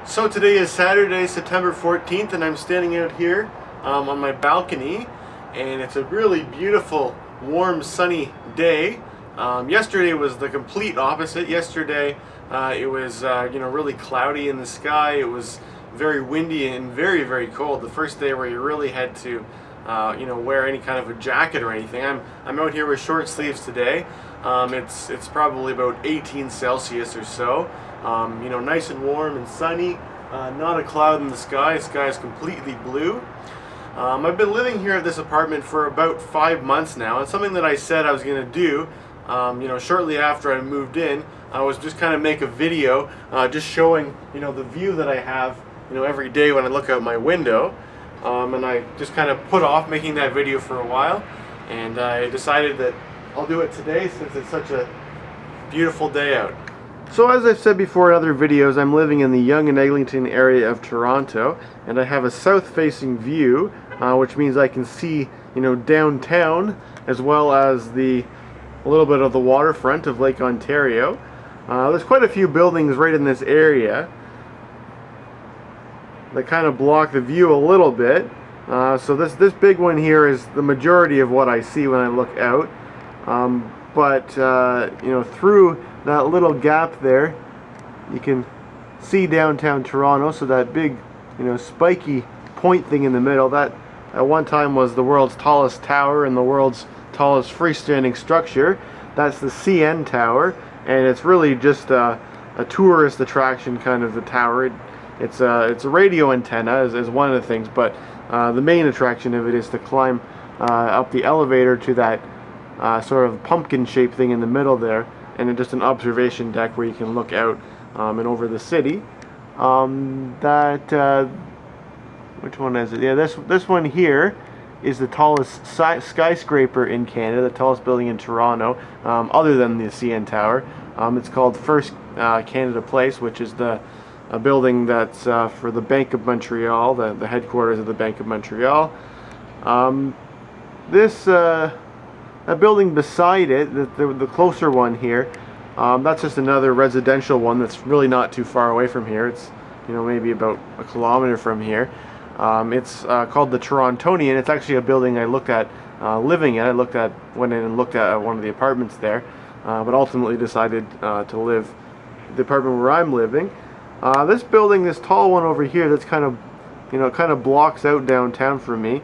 So today is Saturday, September 14th, and I'm standing out here on my balcony, and it's a really beautiful, warm, sunny day. Yesterday was the complete opposite. Yesterday it was really cloudy in the sky. It was very windy and very, very cold. The first day where you really had to wear any kind of a jacket or anything. I'm out here with short sleeves today. It's probably about 18 Celsius or so. Nice and warm and sunny. Not a cloud in the sky. The sky is completely blue. I've been living here at this apartment for about 5 months now. It's something that I said I was going to do. Shortly after I moved in, I was just kind of make a video, just showing the view that I have every day when I look out my window. And I just kind of put off making that video for a while, and I decided that I'll do it today since it's such a beautiful day out. So as I've said before in other videos, I'm living in the Yonge and Eglinton area of Toronto, and I have a south-facing view, which means I can see downtown as well as a little bit of the waterfront of Lake Ontario. There's quite a few buildings right in this area that kind of block the view a little bit. So this big one here is the majority of what I see when I look out. But through that little gap there, you can see downtown Toronto. So that big, spiky point thing in the middle, that at one time was the world's tallest tower and the world's tallest freestanding structure. That's the CN Tower, and it's really just a tourist attraction kind of a tower. It's a radio antenna is one of the things, but the main attraction of it is to climb up the elevator to that sort of pumpkin-shaped thing in the middle there, and just an observation deck where you can look out and over the city. Which one is it? Yeah, this one here is the tallest skyscraper in Canada, the tallest building in Toronto, other than the CN Tower. It's called First Canada Place, which is a building that's for the Bank of Montreal, the headquarters of the Bank of Montreal. That building beside it, the closer one here, that's just another residential one that's really not too far away from here. It's maybe about a kilometer from here. It's called the Torontonian. It's actually a building I looked at living in. Went in and looked at one of the apartments there, but ultimately decided to live the apartment where I'm living. This building, this tall one over here, that's kind of blocks out downtown for me.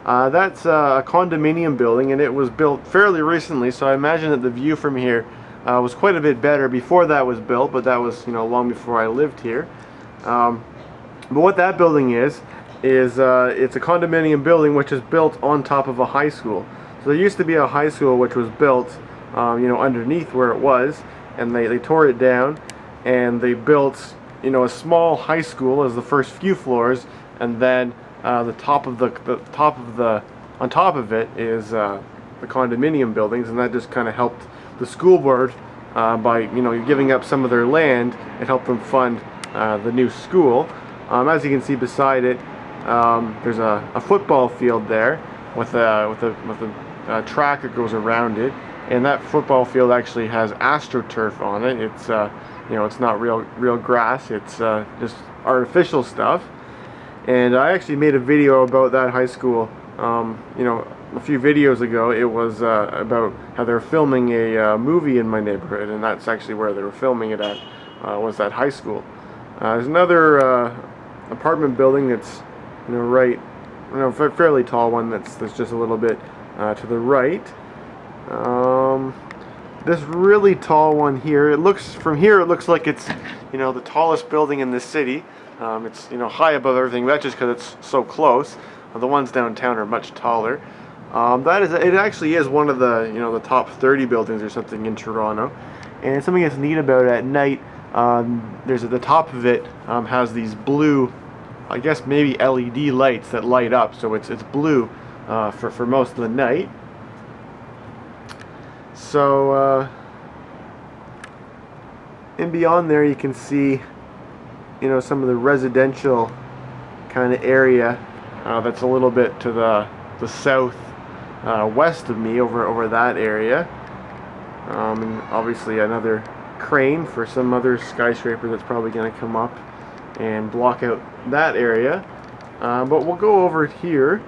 That's a condominium building, and it was built fairly recently, so I imagine that the view from here was quite a bit better before that was built, but that was long before I lived here. But what that building is it's a condominium building which is built on top of a high school. So there used to be a high school which was built underneath where it was, and they tore it down, and they built a small high school as the first few floors, and then on top of it is the condominium buildings, and that just kind of helped the school board by giving up some of their land. It helped them fund the new school. As you can see beside it, there's a football field there with a track that goes around it, and that football field actually has AstroTurf on it. It's not real grass. It's just artificial stuff. And I actually made a video about that high school, a few videos ago. It was about how they're filming a movie in my neighborhood, and that's actually where they were filming it at, was that high school. There's another apartment building that's, fairly tall one that's just a little bit to the right. This really tall one here, from here it looks like it's the tallest building in the city. It's high above everything. That's just because it's so close. The ones downtown are much taller. It actually is one of the top 30 buildings or something in Toronto. And something that's neat about it, at night, there's at the top of it has these blue, I guess maybe LED lights that light up. So it's blue for most of the night. So and beyond there you can see some of the residential kind of area that's a little bit to the south west of me over that area, and obviously another crane for some other skyscraper that's probably going to come up and block out that area. But we'll go over here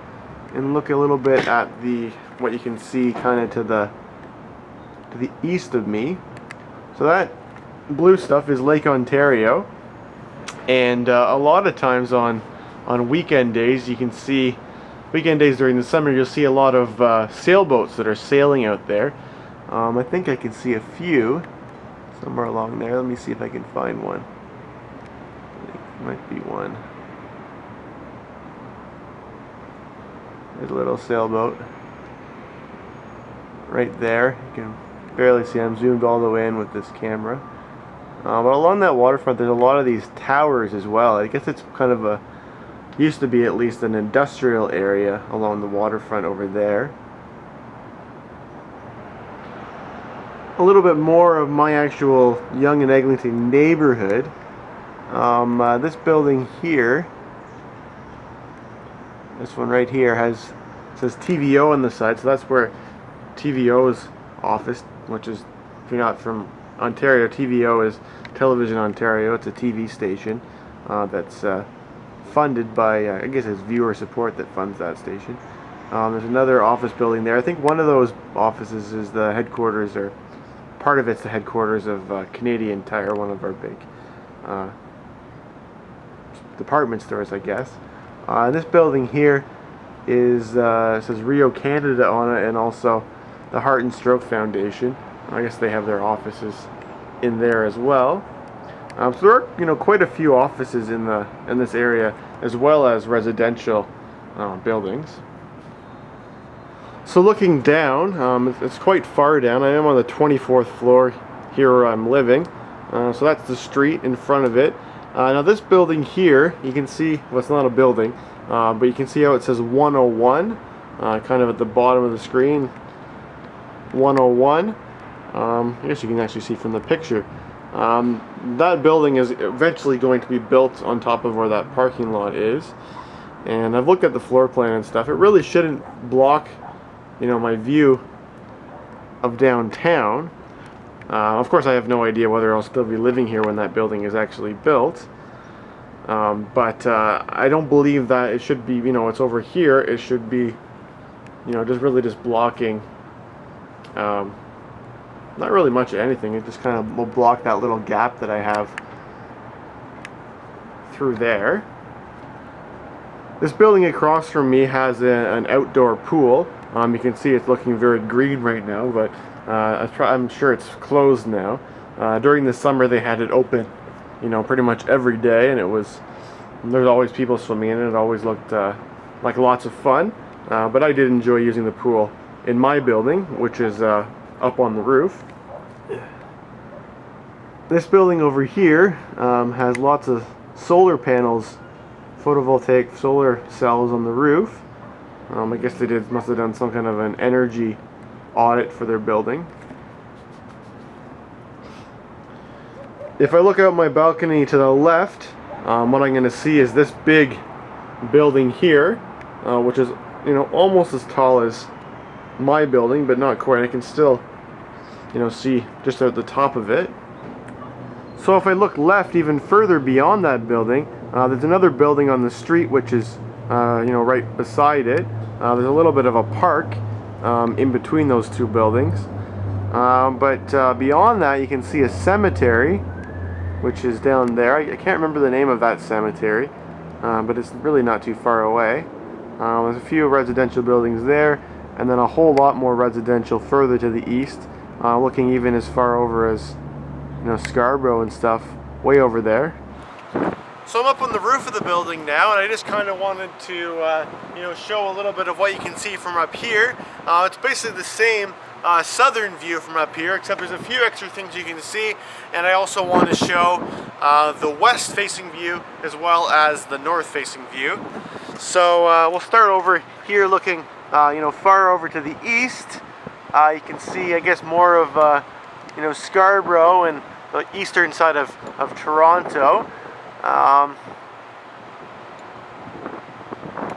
and look a little bit at what you can see kind of to the east of me. So that blue stuff is Lake Ontario, and a lot of times on weekend days, you can see weekend days during the summer, you'll see a lot of sailboats that are sailing out there. I think I can see a few somewhere along there. Let me see if I can find one. I think there might be one. There's a little sailboat right there. You can barely see. I'm zoomed all the way in with this camera. But along that waterfront, there's a lot of these towers as well. I guess it's kind of used to be at least an industrial area along the waterfront over there. A little bit more of my actual Yonge and Eglinton neighborhood. This building here, this one right here, says TVO on the side, so that's where TVO's office, which is, if you're not from Ontario, TVO is Television Ontario. It's a TV station that's funded by, I guess it's viewer support that funds that station. There's another office building there. I think one of those offices is the headquarters, or part of it's the headquarters of Canadian Tire, one of our big department stores, I guess. This building here says Rio Canada on it, and also the Heart and Stroke Foundation. I guess they have their offices in there as well. So there are, quite a few offices in this area, as well as residential buildings. So looking down, it's quite far down. I am on the 24th floor here where I'm living. So that's the street in front of it. Now this building here, you can see, well, it's not a building, but you can see how it says 101, kind of at the bottom of the screen. 101. I guess you can actually see from the picture. That building is eventually going to be built on top of where that parking lot is. And I've looked at the floor plan and stuff. It really shouldn't block, my view of downtown. Of course, I have no idea whether I'll still be living here when that building is actually built. But I don't believe that it should be, it's over here. It should be, just blocking, not really much of anything. It just kind of will block that little gap that I have through there. This building across from me has an outdoor pool. You can see it's looking very green right now, but I'm sure it's closed now. During the summer they had it open, pretty much every day, and there's always people swimming in it. It always looked like lots of fun. But I did enjoy using the pool in my building, which is up on the roof. This building over here has lots of solar panels, photovoltaic solar cells on the roof. I guess they must have done some kind of an energy audit for their building. If I look out my balcony to the left, what I'm going to see is this big building here, which is almost as tall as my building, but not quite. I can still see just out the top of it. So if I look left even further beyond that building, there's another building on the street which is right beside it. There's a little bit of a park in between those two buildings, but beyond that you can see a cemetery which is down there. I can't remember the name of that cemetery, but it's really not too far away. There's a few residential buildings there, and then a whole lot more residential further to the east, looking even as far over as Scarborough and stuff, way over there. So I'm up on the roof of the building now, and I just kind of wanted to show a little bit of what you can see from up here. It's basically the same southern view from up here, except there's a few extra things you can see, and I also want to show the west facing view as well as the north facing view. So we'll start over here looking far over to the east. You can see, I guess, more of Scarborough and the eastern side of Toronto.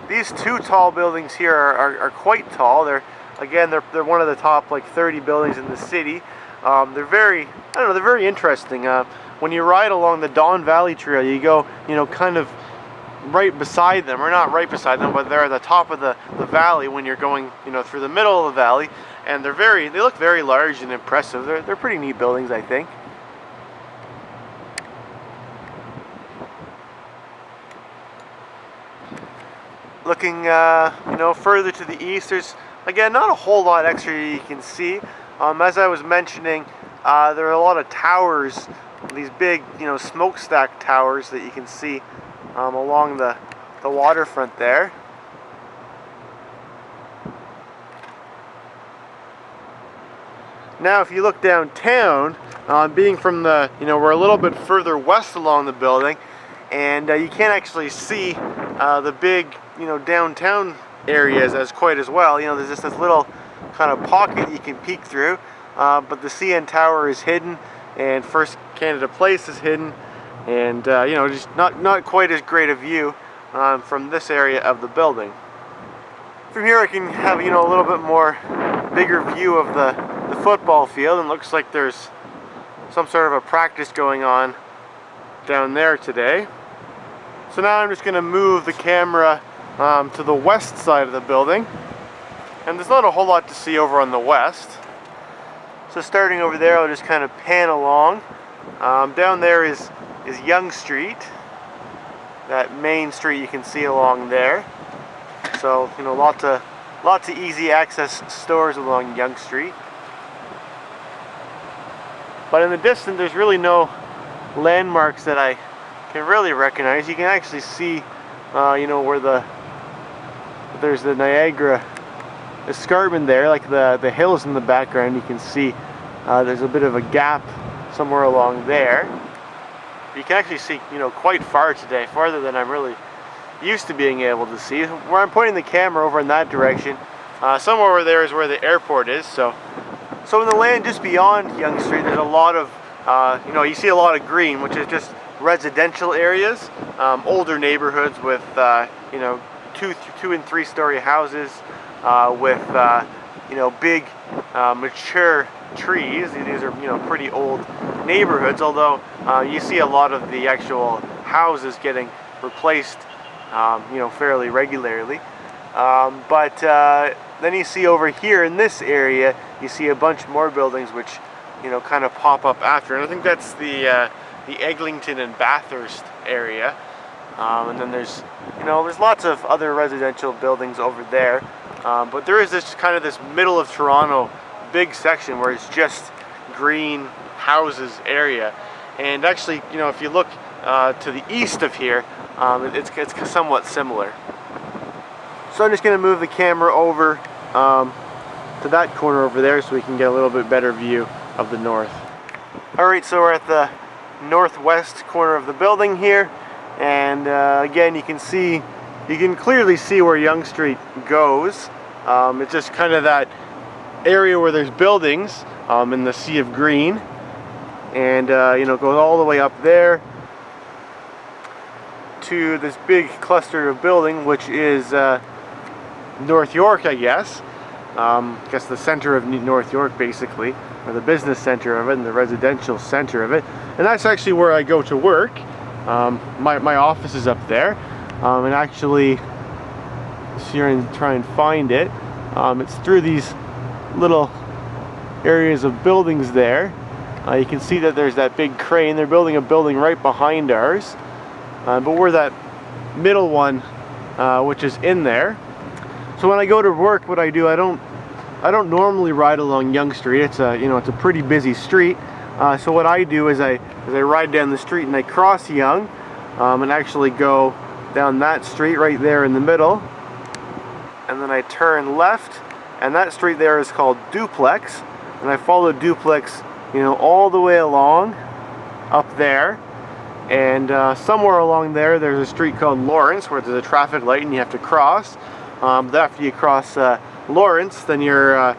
These two tall buildings here are quite tall. They're one of the top 30 buildings in the city. They're very, they're very interesting. when you ride along the Don Valley Trail, you go, you know, kind of right beside them, or not right beside them, but they're at the top of the valley when you're going, you know, through the middle of the valley, and they look very large and impressive. They're pretty neat buildings, I think. Looking, you know, further to the east, there's, again, not a whole lot extra you can see. As I was mentioning, there are a lot of towers, these big, you know, smokestack towers that you can see along the waterfront there. Now, if you look downtown, being from the, you know, we're a little bit further west along the building, and you can't actually see the big, you know, downtown areas as quite as well. You know, there's just this little kind of pocket you can peek through, but the CN Tower is hidden, and First Canada Place is hidden, and you know, just not quite as great a view from this area of the building. From here I can have, you know, a little bit more bigger view of the football field, and looks like there's some sort of a practice going on down there today. So now I'm just going to move the camera to the west side of the building, and there's not a whole lot to see over on the west. So starting over there, I'll just kind of pan along. Down there is Yonge Street, that main street you can see along there. So, you know, lots of easy access stores along Yonge Street. But in the distance, there's really no landmarks that I can really recognize. You can actually see, you know, where there's the Niagara escarpment there, like the hills in the background. You can see there's a bit of a gap somewhere along there. You can actually see, you know, quite far today, farther than I'm really used to being able to see. Where I'm pointing the camera over in that direction, somewhere over there is where the airport is. So in the land just beyond Yonge Street, there's a lot of, you know, you see a lot of green, which is just residential areas, older neighborhoods with, you know, two and three story houses, with, you know, big, mature trees. These are, you know, pretty old neighborhoods, although you see a lot of the actual houses getting replaced, you know, fairly regularly. But then you see over here in this area, you see a bunch more buildings which, you know, kind of pop up after, and I think that's the Eglinton and Bathurst area. And then there's, you know, there's lots of other residential buildings over there, but there is this kind of this middle of Toronto big section where it's just green houses area. And actually, you know, if you look to the east of here, it's somewhat similar. So I'm just going to move the camera over to that corner over there so we can get a little bit better view of the north. Alright, so we're at the northwest corner of the building here, and again, you can clearly see where Yonge Street goes. It's just kind of that area where there's buildings in the sea of green, and you know, goes all the way up there to this big cluster of building, which is North York, I guess. I guess the center of North York, basically, or the business center of it and the residential center of it. And that's actually where I go to work. My office is up there, and actually, see here and try and find it. It's through these little areas of buildings there. You can see that there's that big crane. They're building a building right behind ours, but we're that middle one, which is in there. So when I go to work, what I do, I don't normally ride along Yonge Street. It's a, you know, it's a pretty busy street. So what I do is I ride down the street and I cross Yonge, and actually go down that street right there in the middle, and then I turn left, and that street there is called Duplex, and I follow Duplex, you know, all the way along up there, and somewhere along there there's a street called Lawrence where there's a traffic light and you have to cross. But after you cross Lawrence, then you're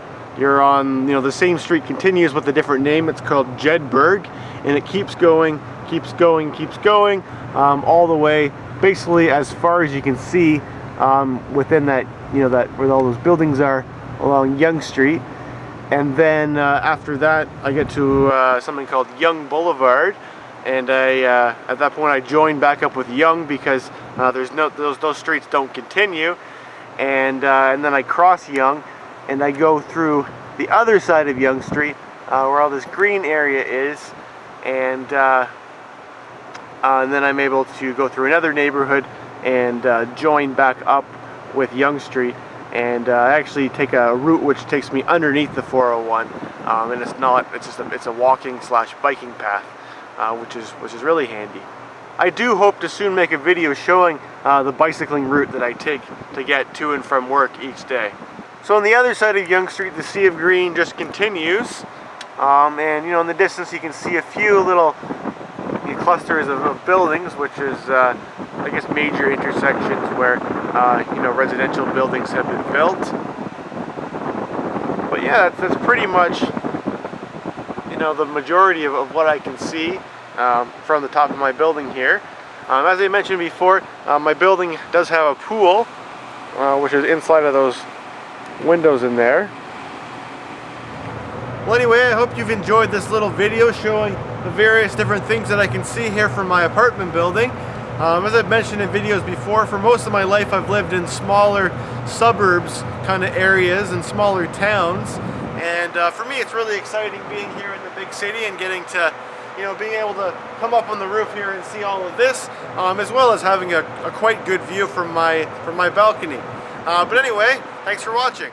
on, you know, the same street continues with a different name. It's called Jedburgh, and it keeps going, all the way, basically as far as you can see, within that, you know, that where all those buildings are along Yonge Street. And then after that, I get to something called Yonge Boulevard, and at that point I joined back up with Yonge because those streets don't continue, and then I cross Yonge and I go through the other side of Yonge Street where all this green area is, and then I'm able to go through another neighborhood and join back up with Yonge Street, and actually take a route which takes me underneath the 401, and it's a walking / biking path, which is really handy. I do hope to soon make a video showing the bicycling route that I take to get to and from work each day. So on the other side of Yonge Street, the sea of green just continues, and in the distance you can see a few little clusters of buildings, which is I guess major intersections where residential buildings have been built. But yeah, that's pretty much the majority of what I can see from the top of my building here. As I mentioned before, my building does have a pool, which is inside of those windows in there. Well, anyway, I hope you've enjoyed this little video showing the various different things that I can see here from my apartment building. As I've mentioned in videos before, for most of my life I've lived in smaller suburbs kind of areas and smaller towns, and for me it's really exciting being here in the big city and getting to being able to come up on the roof here and see all of this, as well as having a quite good view from my balcony. But anyway, thanks for watching.